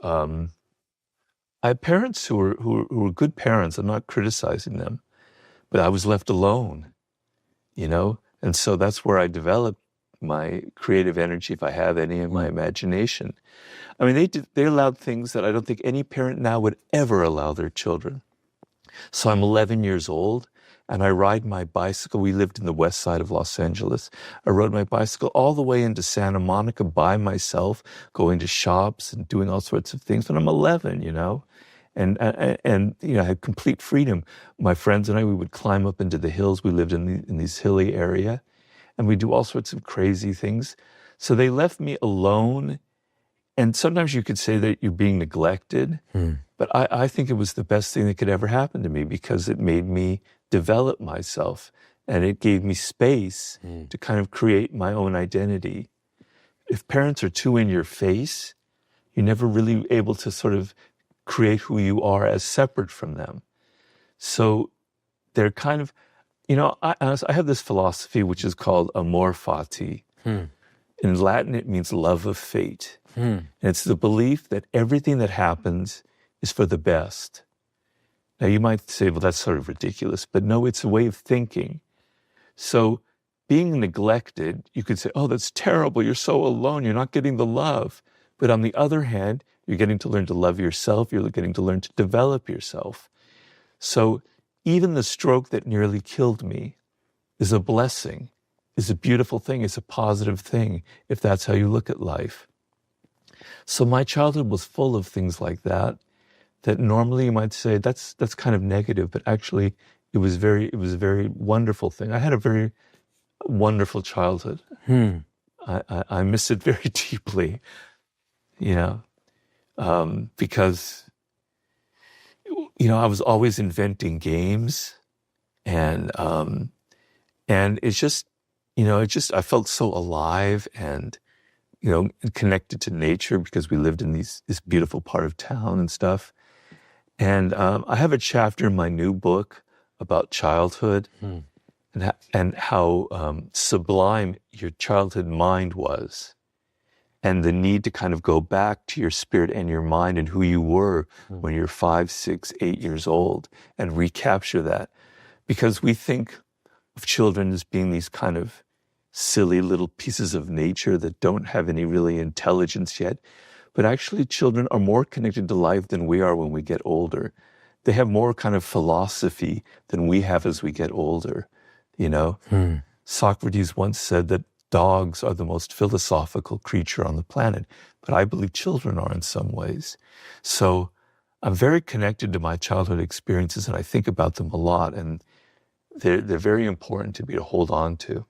I had parents who were good parents. I'm not criticizing them, but I was left alone, and so that's where I developed my creative energy, if I have any, in my imagination. I mean, they allowed things that I don't think any parent now would ever allow their children. So I'm 11 years old, and I ride my bicycle. We lived in the west side of Los Angeles. I rode my bicycle all the way into Santa Monica by myself, going to shops and doing all sorts of things when I'm 11, And I had complete freedom. My friends and I, we would climb up into the hills. We lived in this hilly area, and we do all sorts of crazy things. So they left me alone. And sometimes you could say that you're being neglected, but I think it was the best thing that could ever happen to me because it made me develop myself, and it gave me space to kind of create my own identity. If parents are too in your face, you're never really able to sort of create who you are as separate from them. So they're kind of, I have this philosophy which is called amor fati. In Latin, it means love of fate. And it's the belief that everything that happens is for the best. Now, you might say, well, that's sort of ridiculous, but no, it's a way of thinking. So being neglected, you could say, oh, that's terrible. You're so alone. You're not getting the love. But on the other hand, you're getting to learn to love yourself. You're getting to learn to develop yourself. So even the stroke that nearly killed me is a blessing, is a beautiful thing, is a positive thing, if that's how you look at life. So my childhood was full of things like that normally you might say that's kind of negative, but actually it was a very wonderful thing. I had a very wonderful childhood. I miss it very deeply, because I was always inventing games, and it's just I felt so alive and connected to nature because we lived in this beautiful part of town and stuff. And I have a chapter in my new book about childhood and how sublime your childhood mind was, and the need to kind of go back to your spirit and your mind and who you were when you're 5, 6, 8 years old, and recapture that. Because we think of children as being these kind of silly little pieces of nature that don't have any really intelligence yet. But actually, children are more connected to life than we are when we get older. They have more kind of philosophy than we have as we get older, Socrates once said that dogs are the most philosophical creature on the planet, but I believe children are in some ways. So I'm very connected to my childhood experiences, and I think about them a lot, and they're very important to me to hold on to.